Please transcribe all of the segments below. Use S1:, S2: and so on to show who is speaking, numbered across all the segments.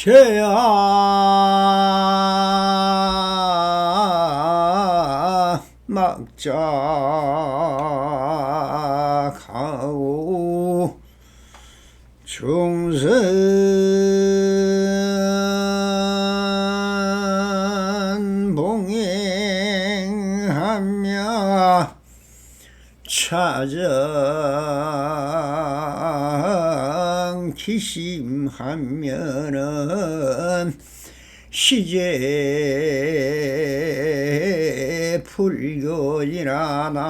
S1: 죄야 막자가오 중생 봉행하며 차정 기심하면은 시제 불교지라나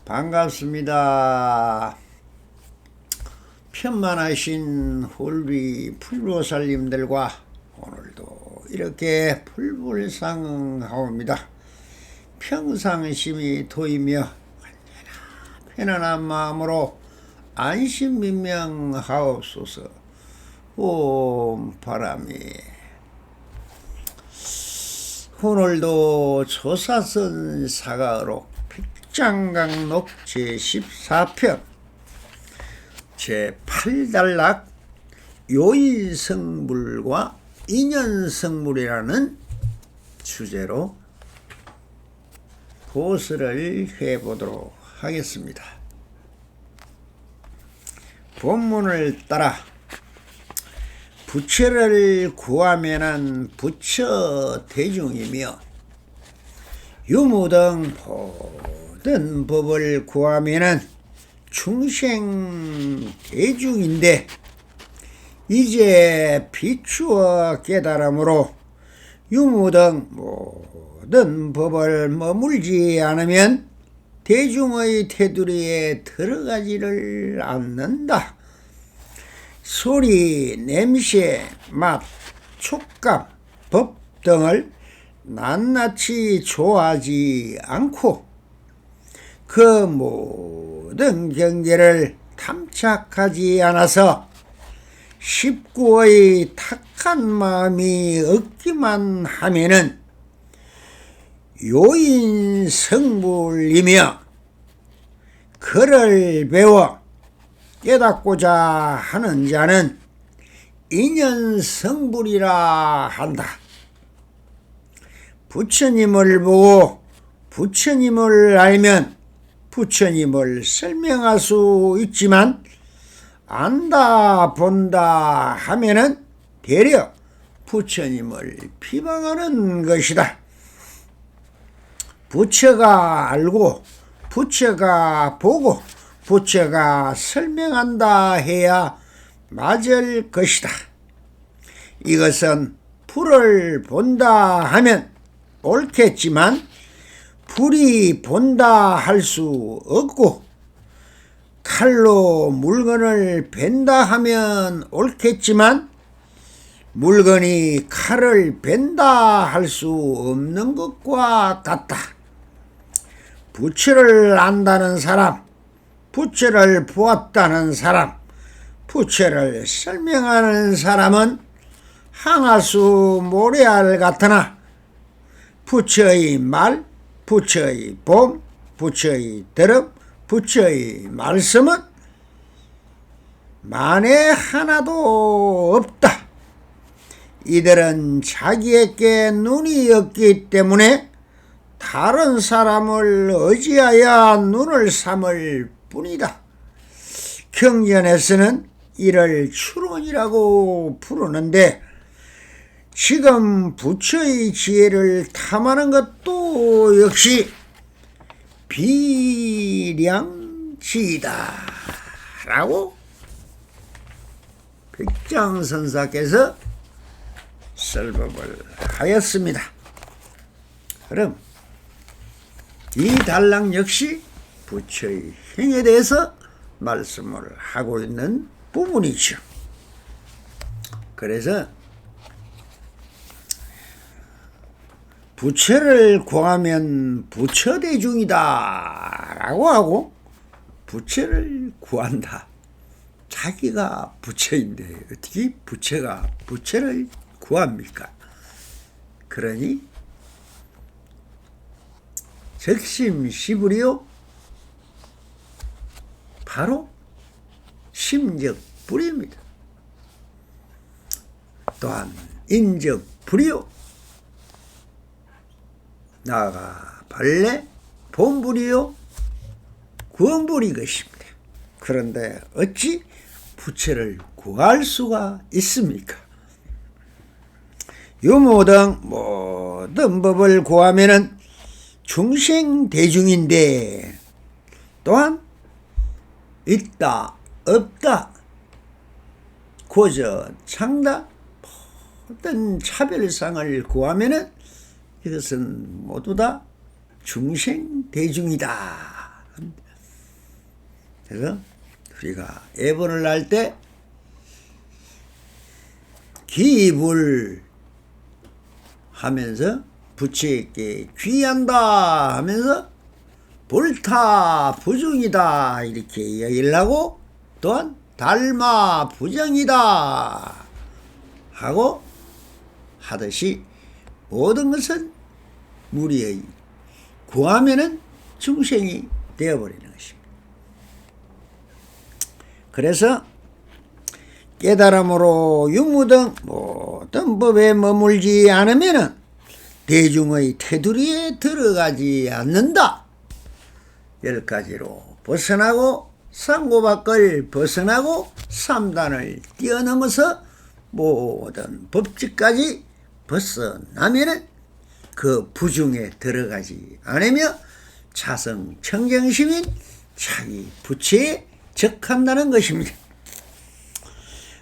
S1: 반갑습니다. 편만하신 홀비 풀보살님들과 오늘도 이렇게 불불상응하옵니다. 평상심이 도이며 언제나 편안한 마음으로 안심민명하옵소서. 옴 바람이. 오늘도 조사선 사가록 백장강록 제14편 제8단락 요인성불과 인연성불이라는 주제로 고스를 해보도록 하겠습니다. 본문을 따라 부처를 구하면은 부처 대중이며 유무 등 모든 법을 구하면은 충생 대중인데 이제 비추어 깨달음으로 유무 등 모든 법을 머물지 않으면 대중의 테두리에 들어가지를 않는다. 소리, 냄새, 맛, 촉감, 법 등을 낱낱이 좋아하지 않고 그 모든 경계를 탐착하지 않아서 십구의 탁한 마음이 없기만 하면은 요인성불이며 그를 배워 깨닫고자 하는 자는 인연성불이라 한다. 부처님을 보고 부처님을 알면 부처님을 설명할 수 있지만 안다 본다 하면은 되려 부처님을 비방하는 것이다. 부처가 알고 부처가 보고 부처가 설명한다 해야 맞을 것이다. 이것은 불을 본다 하면 옳겠지만 불이 본다 할 수 없고 칼로 물건을 벤다 하면 옳겠지만 물건이 칼을 벤다 할 수 없는 것과 같다. 부처를 안다는 사람, 부처를 보았다는 사람, 부처를 설명하는 사람은 항아수 모래알 같으나 부처의 말, 부처의 봄, 부처의 들음, 부처의 말씀은 만에 하나도 없다. 이들은 자기에게 눈이 없기 때문에 다른 사람을 의지하여 눈을 삼을 뿐이다. 경전에서는 이를 추론이라고 부르는데 지금 부처의 지혜를 탐하는 것도 역시 비량지이다 라고 백장선사께서 설법을 하였습니다. 그럼 이 단락 역시 부처의 행에 대해서 말씀을 하고 있는 부분이죠. 그래서 부처를 구하면 부처대중이다 라고 하고 부처를 구한다. 자기가 부처인데 어떻게 부처가 부처를 구합니까? 그러니 적심시불이요 바로 심적불입니다. 또한 인적불이요 나아가 본래 본불이요 구원불인 것입니다. 그런데 어찌 부처를 구할 수가 있습니까? 유무등 모든 법을 구하면은 중생대중인데 또한 있다 없다 고저 창다 모든 차별상을 구하면은 이것은 모두 다 중생대중이다. 그래서 우리가 예본을 할 때 기불 하면서 부처에게 귀한다 하면서 불타 부중이다 이렇게 이야기를 하고 또한 달마 부정이다 하고 하듯이 모든 것은 무리의 구하면은 중생이 되어버리는 것입니다. 그래서 깨달음으로 유무 등 모든 법에 머물지 않으면은 대중의 테두리에 들어가지 않는다. 10가지로 벗어나고 상고밖을 벗어나고 3단을 뛰어넘어서 모든 법칙까지 벗어나면은 그 부중에 들어가지 않으며 자성 청정심인 자기 부처에 적한다는 것입니다.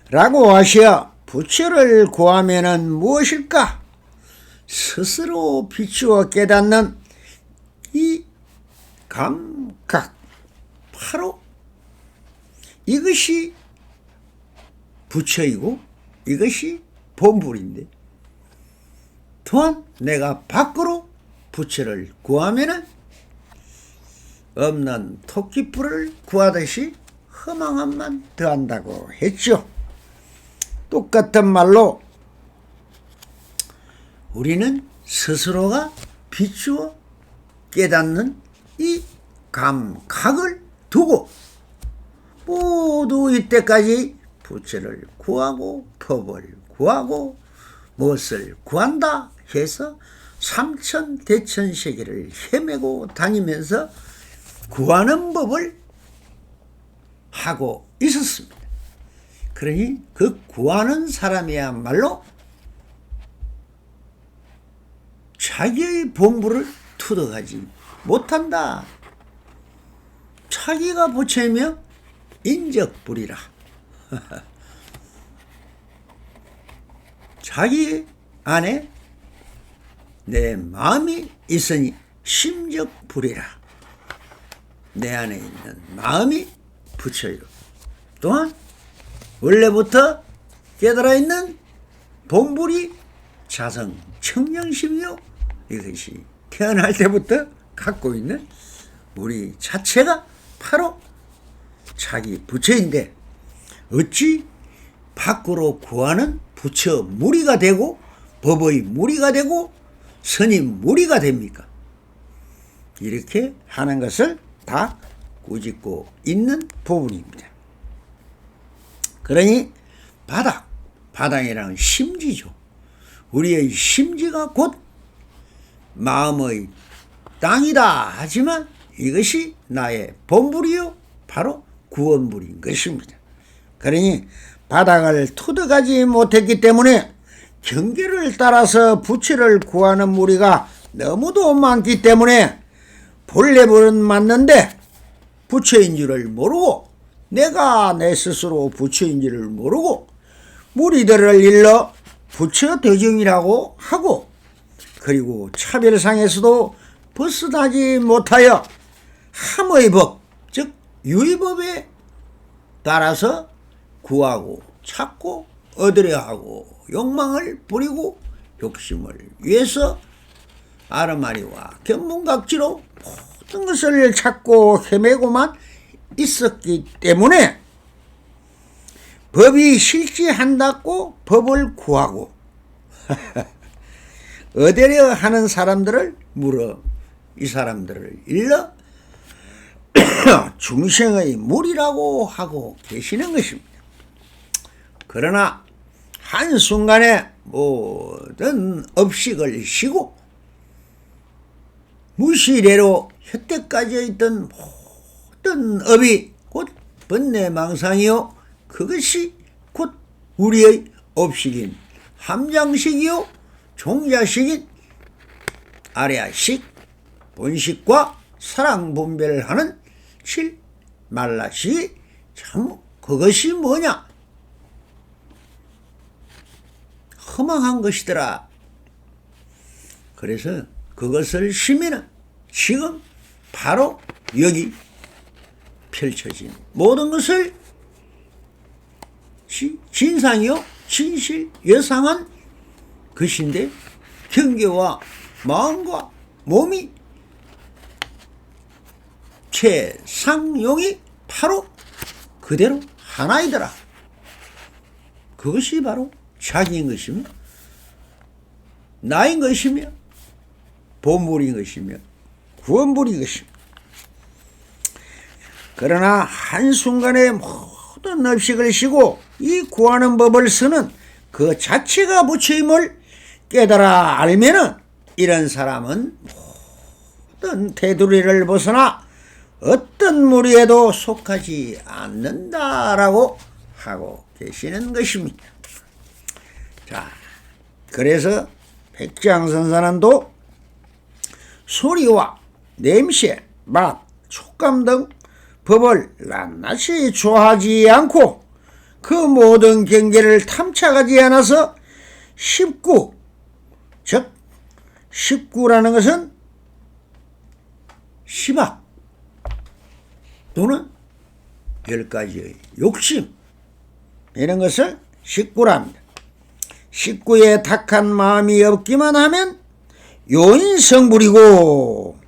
S1: 라고 하시어 부처를 구하면은 무엇일까? 스스로 비추어 깨닫는 이 감각, 바로 이것이 부처이고 이것이 본불인데, 또한 내가 밖으로 부처를 구하면은 없는 토끼뿔을 구하듯이 허망함만 더한다고 했죠. 똑같은 말로 우리는 스스로가 비추어 깨닫는 이 감각을 두고 모두 이때까지 부처를 구하고 법을 구하고 무엇을 구한다 해서 삼천대천세계를 헤매고 다니면서 구하는 법을 하고 있었습니다. 그러니 그 구하는 사람이야말로 자기의 본부를 투득하지 못한다. 자기가 부처이며 인적불이라. 자기 안에 내 마음이 있으니 심적불이라. 내 안에 있는 마음이 부처요. 또한 원래부터 깨달아 있는 본불이 자성 청량심이요. 이것이 태어날 때부터 갖고 있는 우리 자체가 바로 자기 부처인데 어찌 밖으로 구하는 부처 무리가 되고 법의 무리가 되고 스님 무리가 됩니까? 이렇게 하는 것을 다 꾸짖고 있는 부분입니다. 그러니 바닥이라는 심지죠. 우리의 심지가 곧 마음의 땅이다 하지만 이것이 나의 본불이요 바로 구원불인 것입니다. 그러니 바닥을 투득하지 못했기 때문에 경계를 따라서 부처를 구하는 무리가 너무도 많기 때문에 본래불은 맞는데 부처인 줄을 모르고 내가 내 스스로 부처인 줄을 모르고 무리들을 일러 부처 대중이라고 하고 그리고 차별상에서도 벗어나지 못하여 함의 법, 즉 유의법에 따라서 구하고 찾고 얻으려 하고 욕망을 부리고 욕심을 위해서 아르마리와 견문각지로 모든 것을 찾고 헤매고만 있었기 때문에 법이 실지한다고 법을 구하고 얻으려 하는 사람들을 물어 이 사람들을 일러 중생의 물이라고 하고 계시는 것입니다. 그러나 한순간에 모든 업식을 쉬고 무시래로 혀때까지 있던 모든 업이 곧 번뇌망상이요 그것이 곧 우리의 업식인 함장식이요 종자식인 아래아식 본식과 사랑분별을 하는 칠말라식이 참 그것이 뭐냐 허망한 것이더라. 그래서 그것을 쉬면은 지금 바로 여기 펼쳐진 모든 것을 진상이요 진실 여상한 것인데 경계와 마음과 몸이 최상용이 바로 그대로 하나이더라. 그것이 바로 자기인 것이며 나인 것이며 보물인 것이며 구원물인 것이며 그러나 한순간에 모든 업식을 쉬고 이 구하는 법을 쓰는 그 자체가 부처임을 깨달아 알면은 이런 사람은 모든 테두리를 벗어나 어떤 무리에도 속하지 않는다라고 하고 계시는 것입니다. 자, 그래서 백장선사는도 소리와 냄새, 맛, 촉감 등 법을 낱낱이 좋아하지 않고 그 모든 경계를 탐착하지 않아서 십구, 즉 십구라는 것은 시박 또는 10가지의 욕심 이런 것을 십구랍니다. 식구에 탁한 마음이 없기만 하면 요인성불이고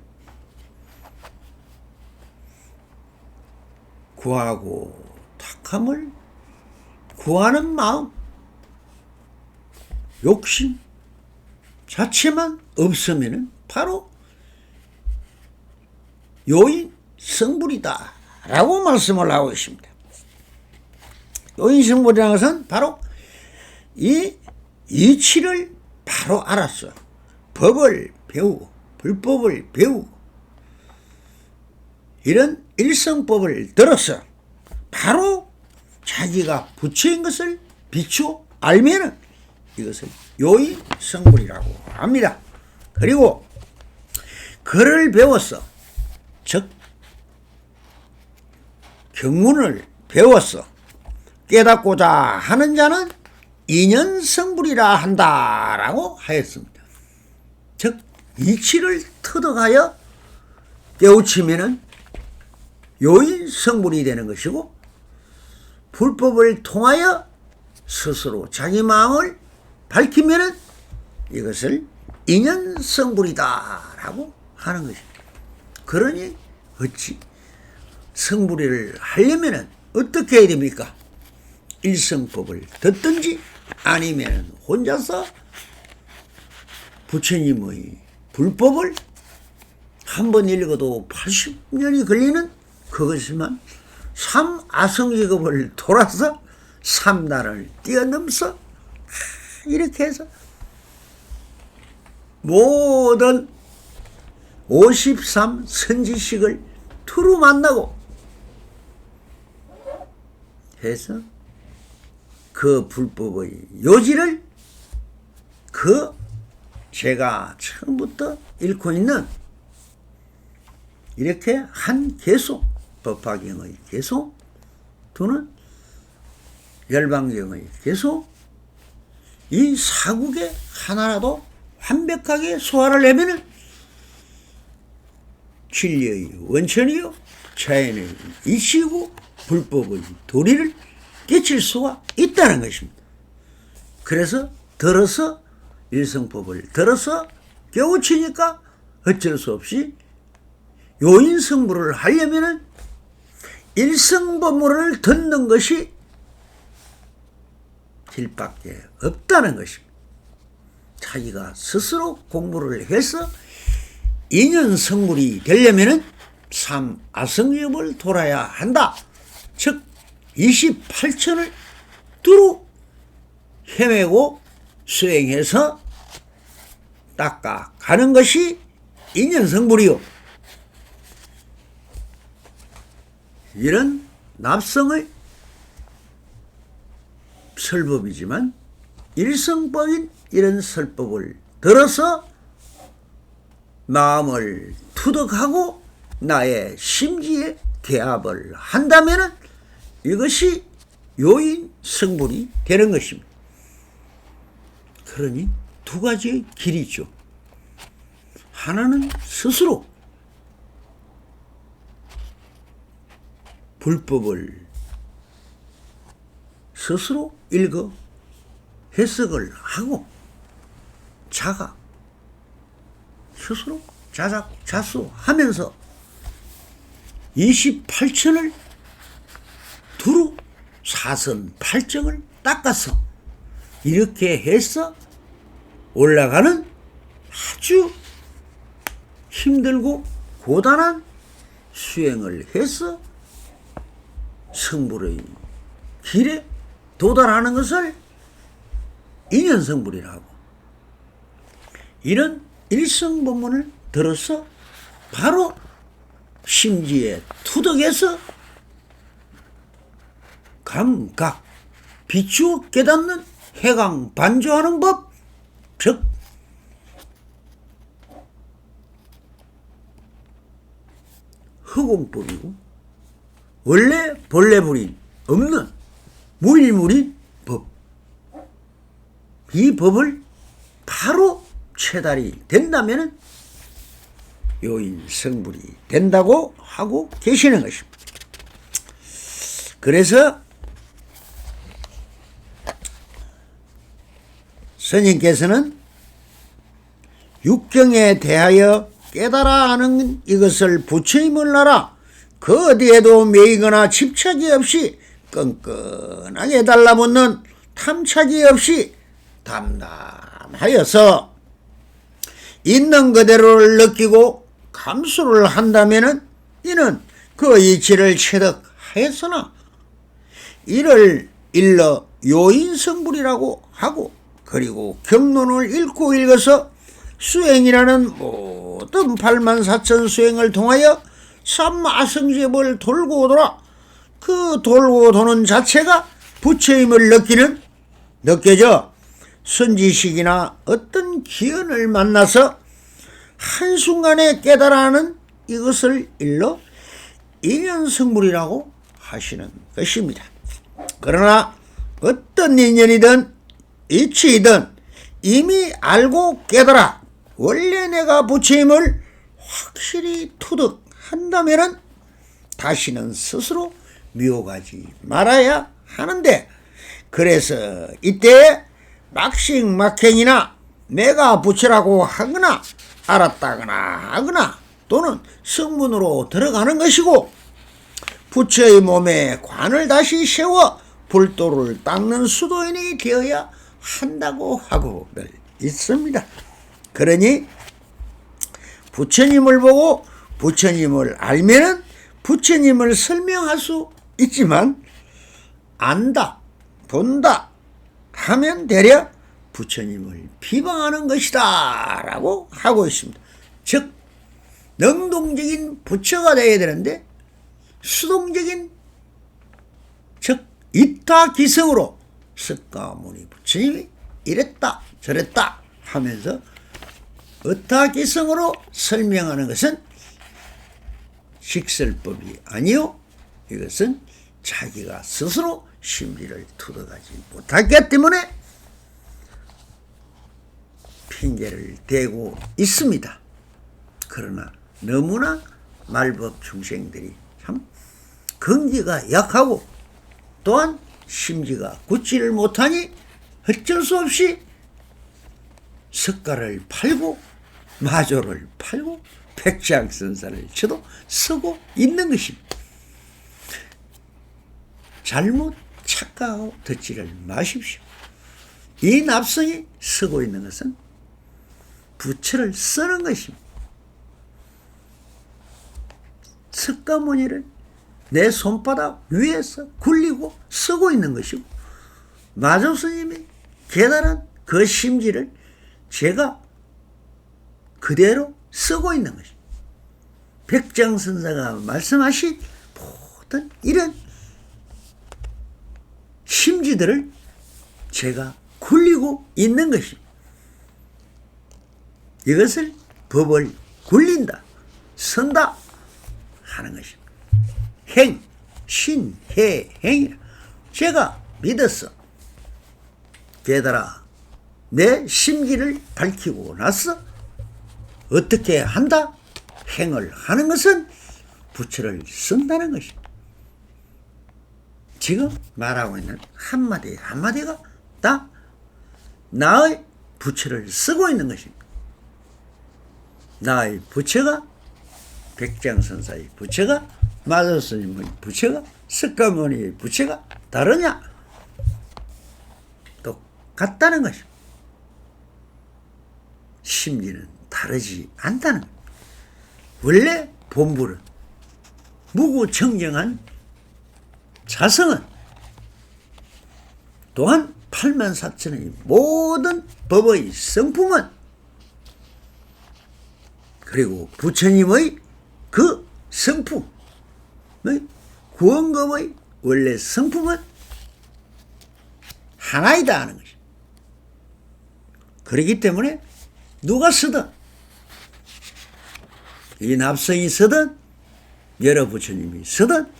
S1: 구하고 탁함을 구하는 마음 욕심 자체만 없으면 바로 요인성불이다 라고 말씀을 하고 있습니다. 요인성불이라는 것은 바로 이 이치를 바로 알았어. 법을 배우고 불법을 배우고 이런 일성법을 들어서 바로 자기가 부처인 것을 비추어 알면은 이것을 요인성불이라고 합니다. 그리고 글을 배웠어. 즉 경문을 배웠어. 깨닫고자 하는 자는 인연성불이라 한다라고 하였습니다. 즉 이치를 터득하여 깨우치면은 요인성불이 되는 것이고 불법을 통하여 스스로 자기 마음을 밝히면은 이것을 인연성불이다라고 하는 것입니다. 그러니 어찌 성불이를 하려면은 어떻게 해야 됩니까? 일성법을 듣든지 아니면 혼자서 부처님의 불법을 한 번 읽어도 80년이 걸리는 그것이만 삼아성직업을 돌아서 3단을 뛰어넘어서 이렇게 해서 모든 53 선지식을 두루 만나고 해서 그 불법의 요지를 그 제가 처음부터 읽고 있는 이렇게 한 개소 법화경의 개소 또는 열방경의 개소 이 사국에 하나라도 완벽하게 소화를 내면은 진리의 원천이요 자연의 이치이고 불법의 도리를 깨칠 수가 있다는 것입니다. 그래서 들어서 일성법을 들어서 깨우치니까 어쩔 수 없이 요인성불을 하려면은 일성법문을 듣는 것이 길밖에 없다는 것입니다. 자기가 스스로 공부를 해서 인연성불이 되려면 삼아성유업을 돌아야 한다. 즉 28천을 두루 헤매고 수행해서 닦아가는 것이 인연성불이요. 이런 납성의 설법이지만 일성법인 이런 설법을 들어서 마음을 투득하고 나의 심지에 개합을 한다면 이것이 요인성불이 되는 것입니다. 그러니 두 가지의 길이죠. 하나는 스스로 불법을 스스로 읽어 해석을 하고 자가 스스로 자작자수하면서 28천을 두루 사선팔정을 닦아서 이렇게 해서 올라가는 아주 힘들고 고단한 수행을 해서 성불의 길에 도달하는 것을 인연성불이라고. 이런 일성법문을 들어서 바로 심지에 투득해서 감각 비추어 깨닫는 해강반조하는 법, 즉 허공법이고 원래 본래불이 없는 무일물인 법, 이 법을 바로 체달이 된다면 요인성불이 된다고 하고 계시는 것입니다. 그래서 스님께서는 육경에 대하여 깨달아 하는 이것을 부처님을 알아 그 어디에도 매이거나 집착이 없이 끈끈하게 달라붙는 탐착이 없이 담담하여서 있는 그대로를 느끼고 감수를 한다면 이는 그 이치를 체득하였으나 이를 일러 요인성불이라고 하고 그리고 경론을 읽고 읽어서 수행이라는 모든 84,000 수행을 통하여 삼아성지업을 돌고 돌아 그 돌고 도는 자체가 부처임을 느껴져 선지식이나 어떤 기연을 만나서 한순간에 깨달아하는 이것을 일러 인연성불이라고 하시는 것입니다. 그러나 어떤 인연이든 이치이든 이미 알고 깨달아 원래 내가 부처임을 확실히 투득한다면 다시는 스스로 미혹하지 말아야 하는데, 그래서 이때 막식막행이나 내가 부처라고 하거나 알았다거나 하거나 또는 성문으로 들어가는 것이고 부처의 몸에 관을 다시 세워 불도를 닦는 수도인이 되어야 한다고 하고 있습니다. 그러니 부처님을 보고 부처님을 알면은 부처님을 설명할 수 있지만 안다, 본다 하면 되려 부처님을 비방하는 것이다 라고 하고 있습니다. 즉 능동적인 부처가 되어야 되는데 수동적인, 즉 이타기성으로 석가모니 부처님이 이랬다 저랬다 하면서 의타기성으로 설명하는 것은 식설법이 아니요, 이것은 자기가 스스로 심리를 투득하지 못하기 때문에 핑계를 대고 있습니다. 그러나 너무나 말법 중생들이 참 근기가 약하고 또한 심지가 굳지를 못하니 어쩔 수 없이 석가를 팔고 마조를 팔고 백장선사를 쳐도 쓰고 있는 것입니다. 잘못 착각하고 듣지를 마십시오. 이 납성이 쓰고 있는 것은 부처를 쓰는 것입니다. 석가모니를 내 손바닥 위에서 굴리고 쓰고 있는 것이고, 마조스님이 깨달은 그 심지를 제가 그대로 쓰고 있는 것입니다. 백장선사가 말씀하신 모든 이런 심지들을 제가 굴리고 있는 것입니다. 이것을 법을 굴린다, 선다 하는 것입니다. 행, 신, 해, 행이라. 제가 믿었어. 깨달아 내 심기를 밝히고 나서 어떻게 한다? 행을 하는 것은 부처를 쓴다는 것입니다. 지금 말하고 있는 한마디 한마디가 다 나의 부처를 쓰고 있는 것입니다. 나의 부처가 백장선사의 부처가 마조스님의 부처가 석가모니의 부처가 다르냐? 똑같다는 것입니다. 심리는 다르지 않다는 것입니다. 원래 본부는 무구청정한 자성은 또한 84,000의 모든 법의 성품은 그리고 부처님의 그 성품, 구원법의 원래 성품은 하나이다 하는 것입니다. 그렇기 때문에 누가 쓰든, 이 납성이 쓰든 여러 부처님이 쓰든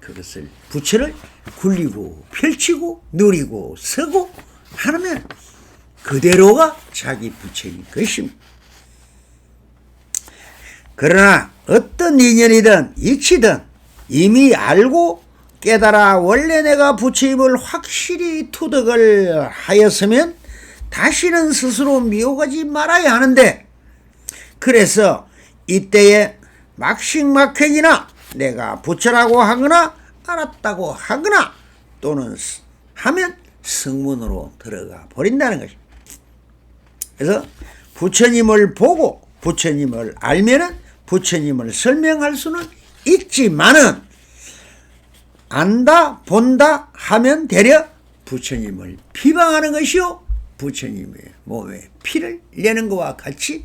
S1: 그것을 부처를 굴리고 펼치고 누리고 서고 하면 그대로가 자기 부처인 것입니다. 그러나 어떤 인연이든 이치든 이미 알고 깨달아 원래 내가 부처임을 확실히 투득을 하였으면 다시는 스스로 미혹하지 말아야 하는데, 그래서 이때에 막식막행이나 내가 부처라고 하거나 알았다고 하거나 또는 하면 성문으로 들어가 버린다는 것입니다. 그래서 부처님을 보고 부처님을 알면은 부처님을 설명할 수는 있지만은 안다 본다 하면 되려 부처님을 비방하는 것이요 부처님의 몸에 피를 내는 것과 같이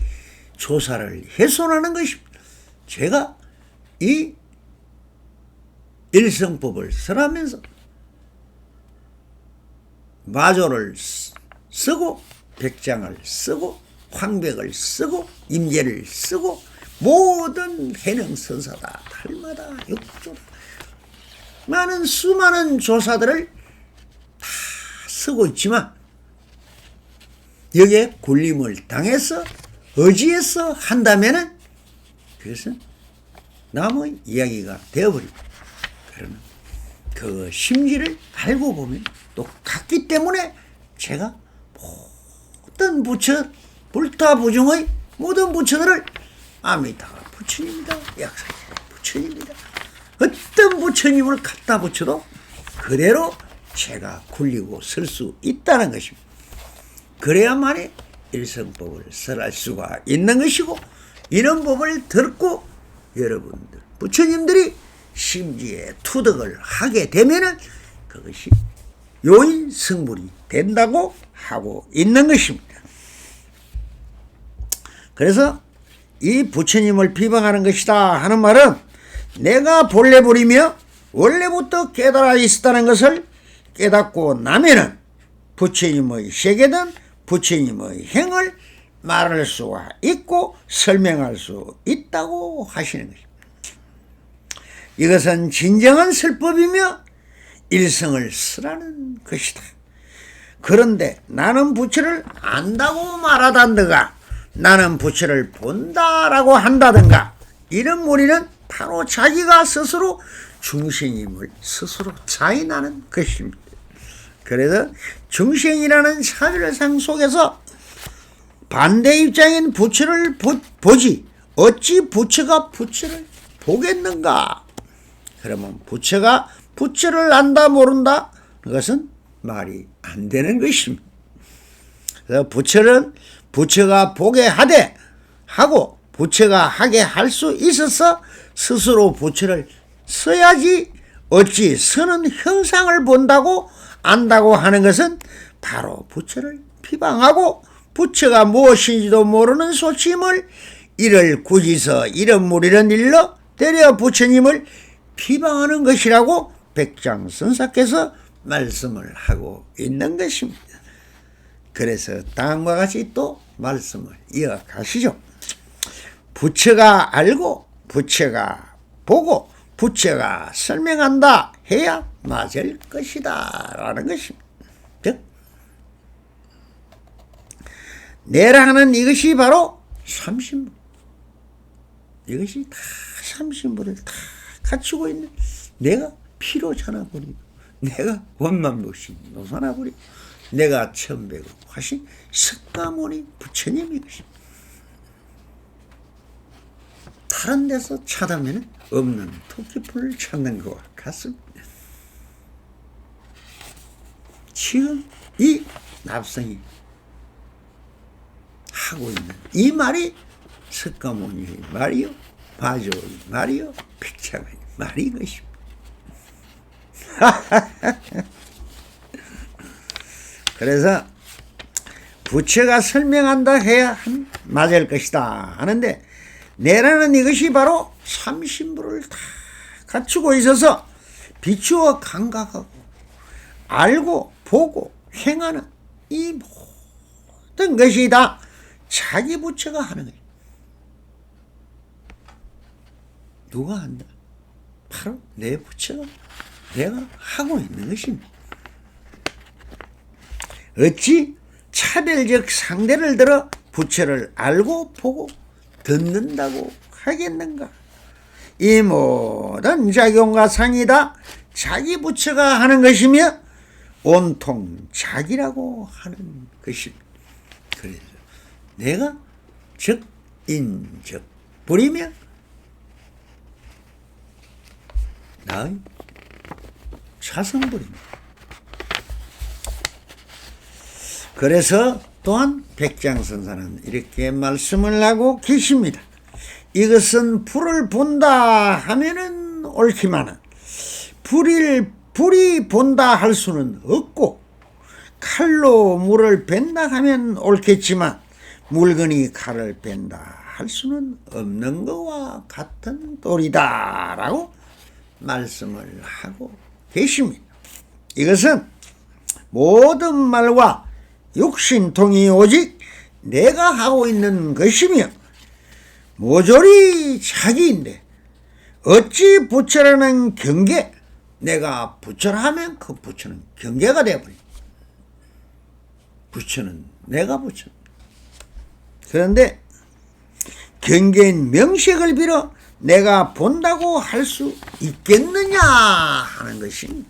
S1: 조사를 훼손하는 것입니다. 제가 이 일성법을 설하면서 마조를 쓰고 백장을 쓰고 황백을 쓰고 임계를 쓰고 모든 해능선사다 달마다 육조다 많은 수많은 조사들을 다 쓰고 있지만 여기에 굴림을 당해서 의지해서 한다면은 그것은 남의 이야기가 되어버립니다. 그러면 그 심지를 알고 보면 똑같기 때문에 제가 모든 부처 불타부중의 모든 부처들을 아미타가 부처님이다, 약사가 부처님이다, 어떤 부처님을 갖다 붙여도 그대로 제가 굴리고 설 수 있다는 것입니다. 그래야만이 일성법을 설할 수가 있는 것이고, 이런 법을 듣고 여러분들 부처님들이 심지에 투득을 하게 되면은 그것이 요인 성불이 된다고 하고 있는 것입니다. 그래서 이 부처님을 비방하는 것이다 하는 말은 내가 본래 부리며 원래부터 깨달아 있었다는 것을 깨닫고 나면은 부처님의 세계든 부처님의 행을 말할 수가 있고 설명할 수 있다고 하시는 것입니다. 이것은 진정한 설법이며 일성을 쓰라는 것이다. 그런데 나는 부처를 안다고 말하던가 나는 부처를 본다라고 한다든가 이런 무리는 바로 자기가 스스로 중생임을 스스로 자인하는 것입니다. 그래서 중생이라는 차별상 속에서 반대 입장인 부처를 보지 어찌 부처가 부처를 보겠는가? 그러면 부처가 부처를 안다 모른다 그것은 말이 안 되는 것입니다. 그래서 부처는 부처가 보게 하되 하고 부처가 하게 할 수 있어서 스스로 부처를 써야지 어찌 서는 형상을 본다고 안다고 하는 것은 바로 부처를 비방하고 부처가 무엇인지도 모르는 소침을 이를 굳이서 이런 무리는 일러 때려 부처님을 비방하는 것이라고 백장선사께서 말씀을 하고 있는 것입니다. 그래서 다음과 같이 또 말씀을 이어가시죠. 부처가 알고 부처가 보고 부처가 설명한다 해야 맞을 것이다 라는 것입니다. 즉 내라 하는 이것이 바로 삼신부. 이것이 다 삼신부를 다 갖추고 있는 내가 피로 자나버리고 내가 원만무신 노사나버리고 내가 천배고 하신 석가모니 부처님이 것입니다. 다른 데서 찾으면 없는 토끼풀을 찾는 것과 같습니다. 지금 이 납성이 하고 있는 이 말이 석가모니의 말이요 바조의 말이요 백창의 말인 것입니다. 그래서 부처가 설명한다 해야 맞을 것이다 하는데 내라는 이것이 바로 삼신부를 다 갖추고 있어서 비추어 감각하고 알고 보고 행하는 이 모든 것이 다 자기 부처가 하는 거예요. 누가 한다? 바로 내 부처가 내가 하고 있는 것입니다. 어찌 차별적 상대를 들어 부처를 알고 보고 듣는다고 하겠는가? 이 모든 작용과 상이 다 자기 부처가 하는 것이며 온통 자기라고 하는 것입니다. 그래서 내가 적인적 부리며 나의 자성부립니다. 그래서 또한 백장선사는 이렇게 말씀을 하고 계십니다. 이것은 불을 본다 하면은 옳지만은 불이 본다 할 수는 없고 칼로 물을 벤다 하면 옳겠지만 물건이 칼을 벤다 할 수는 없는 것과 같은 도리다 라고 말씀을 하고 계십니다. 이것은 모든 말과 육신통이 오직 내가 하고 있는 것이며 모조리 자기인데 어찌 부처라는 경계 내가 부처라 하면 그 부처는 경계가 되어버립니다. 부처는 내가 부처입니다. 그런데 경계인 명색을 빌어 내가 본다고 할 수 있겠느냐 하는 것입니다.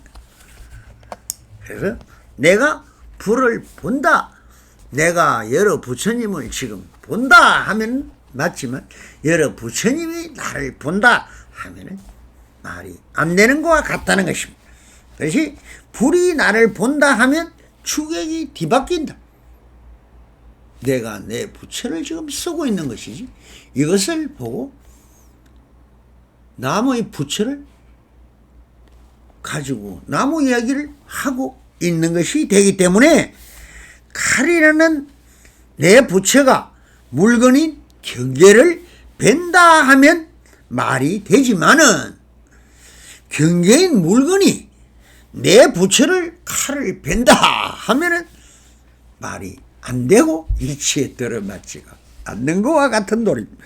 S1: 그래서 내가 불을 본다, 내가 여러 부처님을 지금 본다 하면 맞지만 여러 부처님이 나를 본다 하면 말이 안 되는 것과 같다는 것입니다. 그것이 불이 나를 본다 하면 추격이 뒤바뀐다. 내가 내 부처를 지금 쓰고 있는 것이지 이것을 보고 남의 부처를 가지고 나무 이야기를 하고 있는 것이 되기 때문에 칼이라는 내 부처가 물건인 경계를 벤다 하면 말이 되지만은 경계인 물건이 내 부처를 칼을 벤다 하면은 말이 안 되고 이치에 들어맞지가 않는 것과 같은 도리입니다.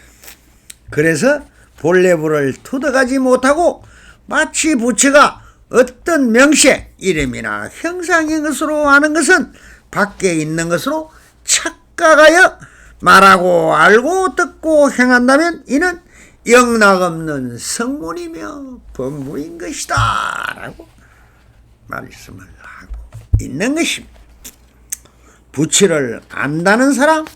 S1: 그래서 본래 불을 투득하지 못하고 마치 부처가 어떤 명세, 이름이나 형상인 것으로 아는 것은 밖에 있는 것으로 착각하여 말하고 알고 듣고 행한다면 이는 영락없는 성문이며 법무인 것이다 라고 말씀을 하고 있는 것입니다. 부처를 안다는 사람,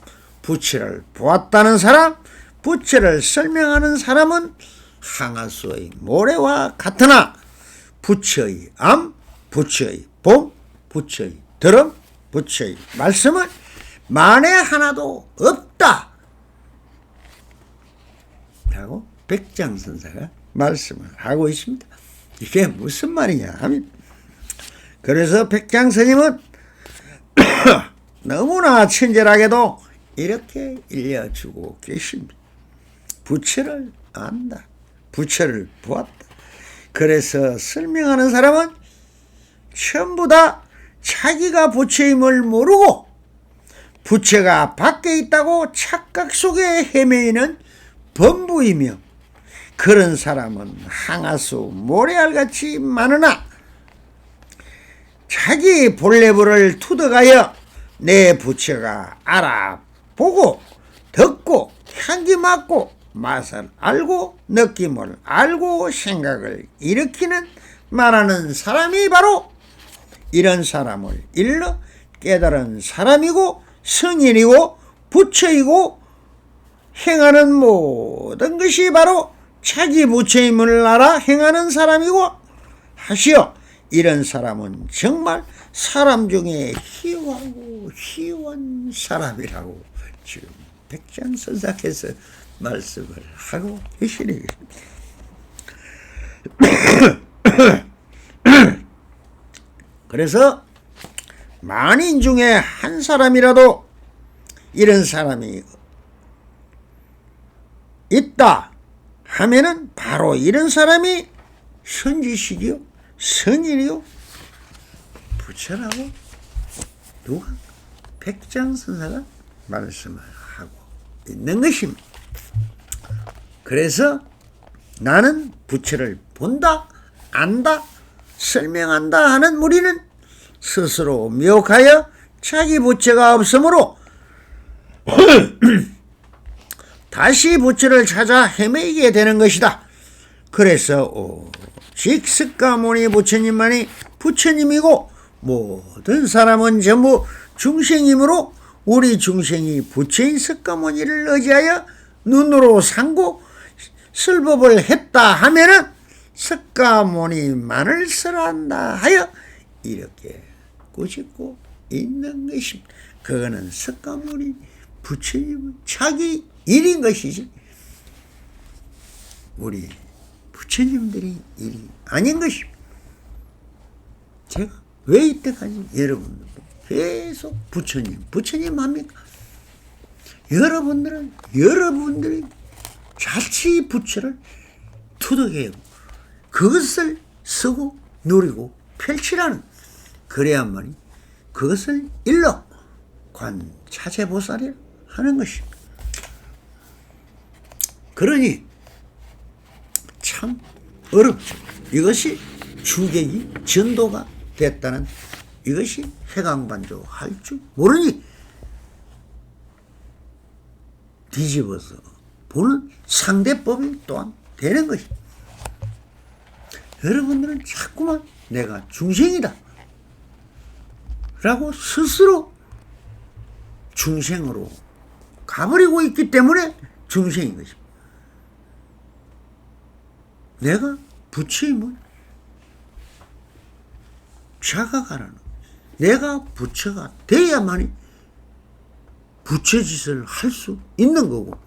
S1: 부처를 보았다는 사람, 부처를 설명하는 사람은 항아수의 모래와 같으나 부처의 암, 부처의 봄, 부처의 드럼, 부처의 말씀은 만에 하나도 없다 라고 백장선사가 말씀을 하고 있습니다. 이게 무슨 말이냐 하면, 그래서 백장스님은 너무나 친절하게도 이렇게 일려주고 계십니다. 부처를 안다, 부처를 보았다. 그래서 설명하는 사람은 전부 다 자기가 부처임을 모르고 부처가 밖에 있다고 착각 속에 헤매이는 범부이며, 그런 사람은 항아수 모래알같이 많으나 자기 본래부를 투득하여 내 부처가 알아보고 듣고 향기 맡고 맛을 알고 느낌을 알고 생각을 일으키는 말하는 사람이 바로 이런 사람을 일러 깨달은 사람이고 성인이고 부처이고, 행하는 모든 것이 바로 자기 부처임을 알아 행하는 사람이고 하시어, 이런 사람은 정말 사람 중에 희화하고 희화한 사람이라고 지금 백장선사께서 말씀을 하고 계시니, 그래서 만인 중에 한 사람이라도 이런 사람이 있다 하면은 바로 이런 사람이 선지식이요, 성인이요, 부처라고 누가? 백장선사가 말씀을 하고 있는 것입니다. 그래서 나는 부처를 본다, 안다, 설명한다 하는 무리는 스스로 미혹하여 자기 부처가 없으므로 다시 부처를 찾아 헤매게 되는 것이다. 그래서 오직 석가모니 부처님만이 부처님이고 모든 사람은 전부 중생이므로 우리 중생이 부처인 석가모니를 의지하여 눈으로 상고 설법을 했다 하면은 석가모니만을 설한다 하여 이렇게 꾸짖고 있는 것입니다. 그거는 석가모니 부처님은 자기 일인 것이지 우리 부처님들이 일이 아닌 것입니다. 제가 왜 이때까지 여러분들 계속 부처님 합니까? 여러분들은 여러분들이 자칫 부처를 투득해요. 그것을 쓰고 누리고 펼치라는, 그래야만이 그것을 일러 관차제보살이라 하는 것입니다. 그러니 참 어렵죠. 이것이 주객이 전도가 됐다는, 이것이 해강반조 할 줄 모르니 뒤집어서 보는 상대법이 또한 되는 것입니다. 여러분들은 자꾸만 내가 중생이다 라고 스스로 중생으로 가버리고 있기 때문에 중생인 것입니다. 내가 부처임을 자각하라는, 내가 부처가 돼야만이 부처짓을 할 수 있는 거고,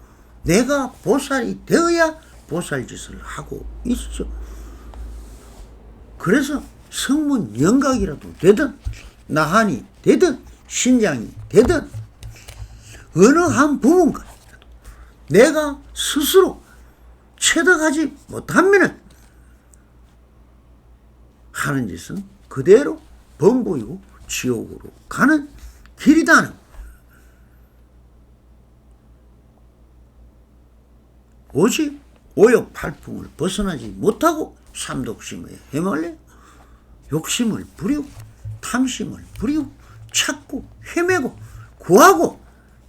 S1: 내가 보살이 되어야 보살짓을 하고 있죠. 그래서 성문 영각이라도 되든 나한이 되든 신장이 되든 어느 한 부분까지 내가 스스로 체득하지 못하면은 하는 짓은 그대로 범부이고 지옥으로 가는 길이다는, 오직 오욕팔풍을 벗어나지 못하고 삼독심에 헤말려 욕심을 부리고 탐심을 부리고 찾고 헤매고 구하고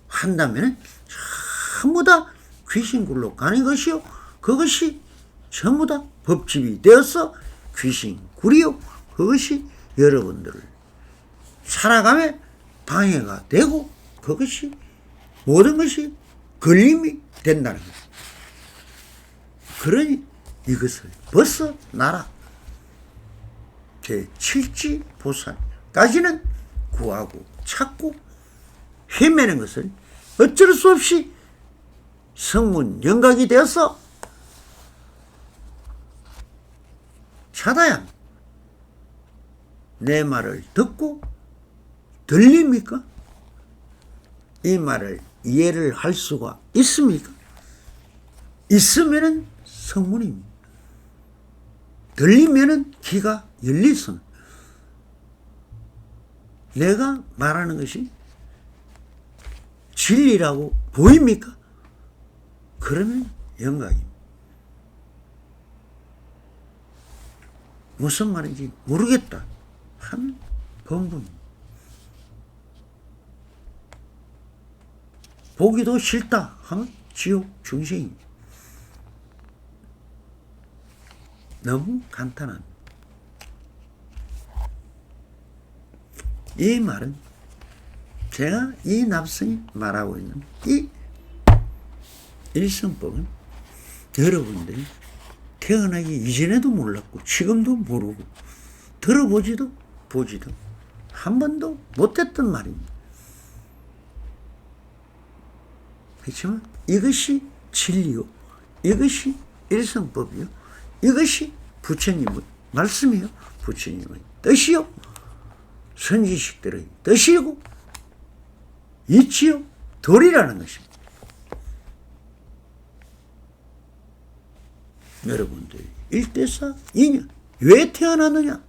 S1: 한다면 전부 다 귀신굴로 가는 것이요, 그것이 전부 다 법집이 되어서 귀신굴이요, 그것이 여러분들을 살아감에 방해가 되고 그것이 모든 것이 걸림이 된다는 것. 그러니 이것을 벗어나라. 제7지 보살까지는 구하고 찾고 헤매는 것을 어쩔 수 없이 성문 영각이 되어서 찾아야 내 말을 듣고 들립니까? 이 말을 이해를 할 수가 있습니까? 있으면은 성문입니다. 들리면은 귀가 열리선 내가 말하는 것이 진리라고 보입니까? 그러면 영광입니다. 무슨 말인지 모르겠다 하면 범부입니다. 보기도 싫다 하면 지옥 중생입니다. 너무 간단한 이 말은 제가 이 납승이 말하고 있는 이 일성법은 여러분들이 태어나기 이전에도 몰랐고 지금도 모르고 들어보지도 보지도 한 번도 못했던 말입니다. 그렇지만 이것이 진리요, 이것이 일성법이요, 이것이 부처님의 말씀이요, 부처님의 뜻이요, 선지식들의 뜻이고 이치요 도리라는 것입니다. 여러분들 일대사 인연 왜 태어났느냐?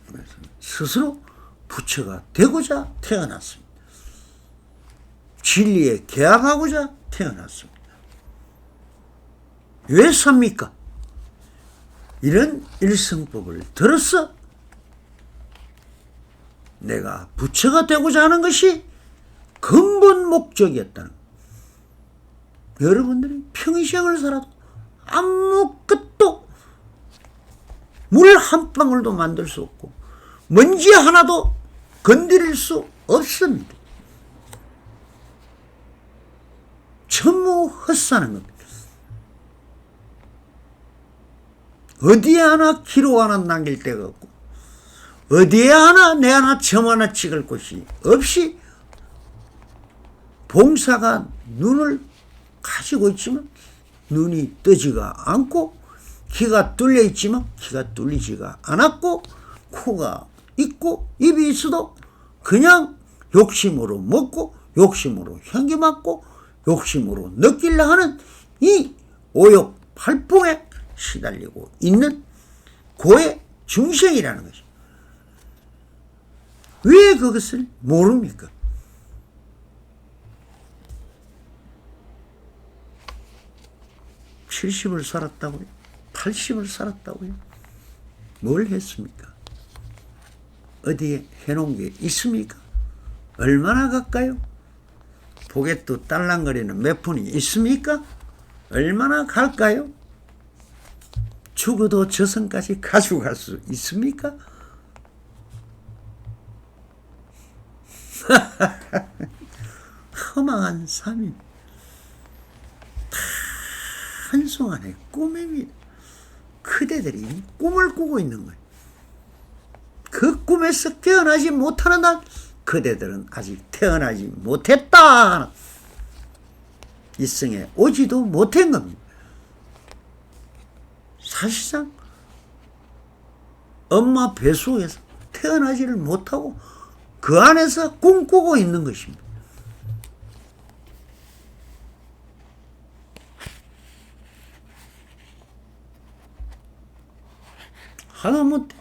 S1: 그래서 스스로 부처가 되고자 태어났습니다. 진리에 계합하고자 태어났습니다. 왜 삽니까? 이런 일성법을 들어서 내가 부처가 되고자 하는 것이 근본 목적이었다는 것. 여러분들이 평생을 살아도 아무것도 물 한 방울도 만들 수 없고 먼지 하나도 건드릴 수 없습니다. 전무 헛사는 겁니다. 어디에 하나 기록 하나 남길 데가 없고 어디에 하나 내 하나 점 하나 찍을 곳이 없이 봉사가 눈을 가지고 있지만 눈이 뜨지가 않고 귀가 뚫려 있지만 귀가 뚫리지가 않았고 코가 있고 입이 있어도 그냥 욕심으로 먹고 욕심으로 향기 맡고 욕심으로 느끼려 하는 이 오욕 팔풍에 시달리고 있는 고의 중생이라는 것이 왜 그것을 모릅니까? (70을) 살았다고요? (80을) 살았다고요? 뭘 했습니까? 어디에 해놓은 게 있습니까? 얼마나 갈까요? 보게또 딸랑거리는 몇 푼이 있습니까? 얼마나 갈까요? 죽어도 저승까지 가져갈 수 있습니까? 허망한 삶입니다. 다 한순간의 꿈입니다. 그대들이 꿈을 꾸고 있는 거예요. 그 꿈에서 깨어나지 못하는 한 그대들은 아직 태어나지 못했다. 이승에 오지도 못한 겁니다. 사실상 엄마 뱃속에서 태어나지를 못하고 그 안에서 꿈꾸고 있는 것입니다. 하다못해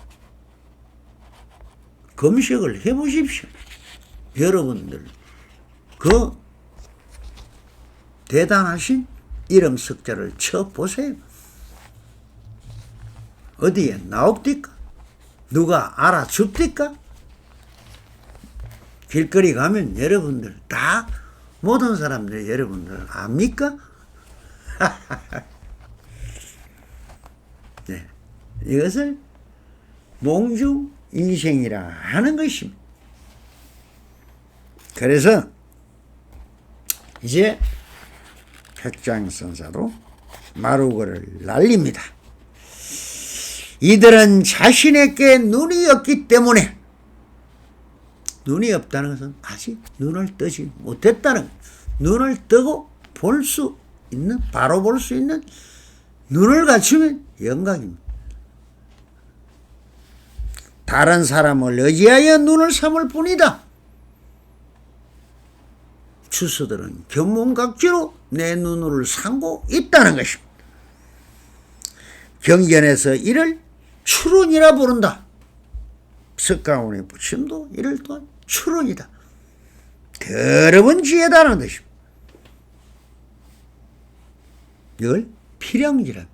S1: 검색을 해보십시오. 여러분들 그 대단하신 이름 석자를 쳐보세요. 어디에 나옵니까? 누가 알아줍니까? 길거리 가면 여러분들 다 모든 사람들 여러분들 압니까? 네, 이것을 몽중 인생이라 하는 것입니다. 그래서 이제 백장선사도 마루거를 날립니다. 이들은 자신에게 눈이 없기 때문에, 눈이 없다는 것은 아직 눈을 뜨지 못했다는 것. 눈을 뜨고 볼 수 있는, 바로 볼 수 있는 눈을 갖추면 영광입니다. 다른 사람을 의지하여 눈을 삼을 뿐이다. 주수들은 견문각지로 내 눈을 삼고 있다는 것입니다. 경전에서 이를 추론이라 부른다. 석가모니 부처님도 이를 또한 추론이다. 더러운 지혜다는 것입니다. 이걸 필양지랍니다.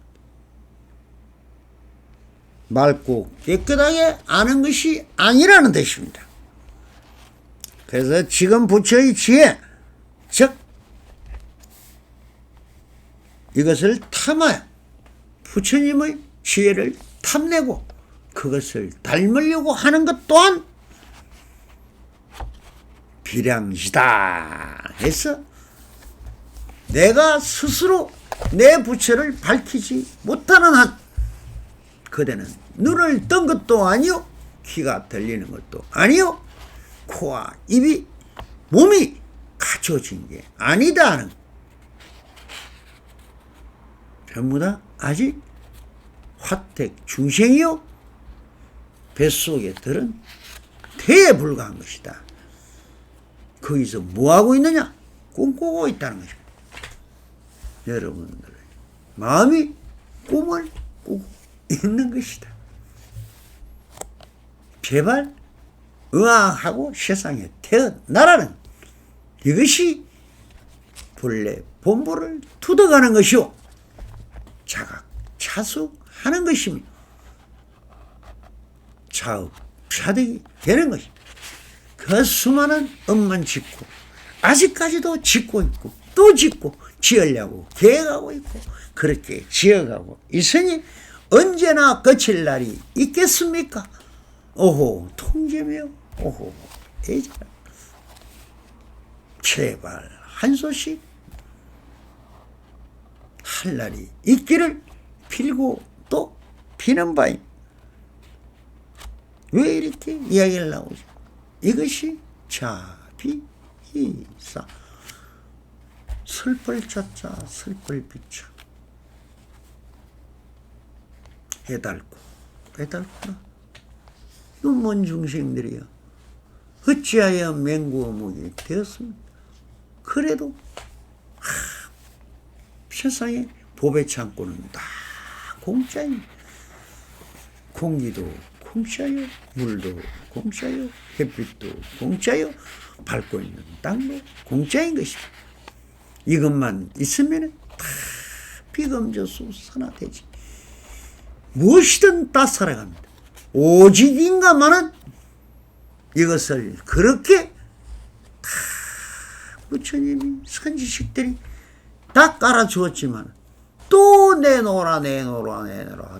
S1: 맑고 깨끗하게 아는 것이 아니라는 뜻입니다. 그래서 지금 부처의 지혜, 즉 이것을 탐하여 부처님의 지혜를 탐내고 그것을 닮으려고 하는 것 또한 비량지다 해서 내가 스스로 내 부처를 밝히지 못하는 한 그대는 눈을 뜬 것도 아니요, 귀가 들리는 것도 아니요, 코와 입이, 몸이 갖춰진 게 아니다 하는, 전부 다 아직 화택 중생이요, 뱃속에 들은 태에 불과한 것이다. 거기서 뭐하고 있느냐? 꿈꾸고 있다는 것입니다. 여러분들의 마음이 꿈을 꾸고 있는 것이다. 제발 응아하고 세상에 태어나라는, 이것이 본래 본보를 투득하는 것이요, 자각 차숙하는 것이며 자업 차득이 되는 것입니다. 그 수많은 업만 짓고 아직까지도 짓고 있고 또 짓고 지으려고 계획하고 있고 그렇게 지어가고 있으니 언제나 거칠 날이 있겠습니까? 오호 통제며 오호 애자라. 제발 한 소식 할 날이 있기를 빌고 또 비는 바임. 왜 이렇게 이야기를 나오죠? 이것이 자비이사. 슬플 자자 슬플 비자. 해달구나. 눈먼 중생들이여 어찌하여 맹구어묵이 되었습니까? 그래도 세상에 법의 창고는 다 공짜입니다. 공기도 공짜요, 물도 공짜요, 햇빛도 공짜요, 밟고 있는 땅도 공짜인 것입니다. 이것만 있으면 다 비검저수 산화되지. 무엇이든 다 살아갑니다. 오직 인간만은 이것을 그렇게 다 부처님이 선지식들이 다 깔아주었지만 또 내놓으라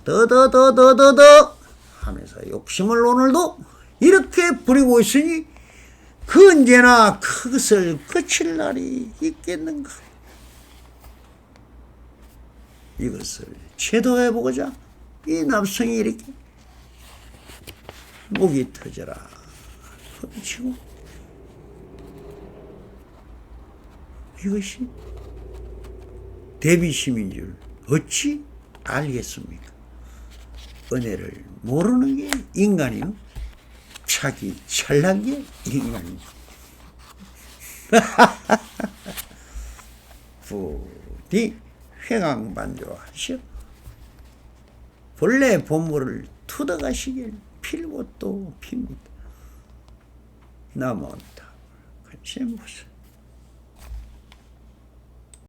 S1: 더더더더더더 하면서 욕심을 오늘도 이렇게 부리고 있으니 그 언제나 그것을 거칠 날이 있겠는가. 이것을 제도해보고자 이 납성이 이렇게 목이 터져라 펀치고, 이것이 대비심인 줄 어찌 알겠습니까? 은혜를 모르는 게 인간이요, 자기 잘난 게 인간이요. 부디 횡앙반조하시오. 본래 본물을 투덕하시길 필고 또 핍니다. 나무다 관세음보살.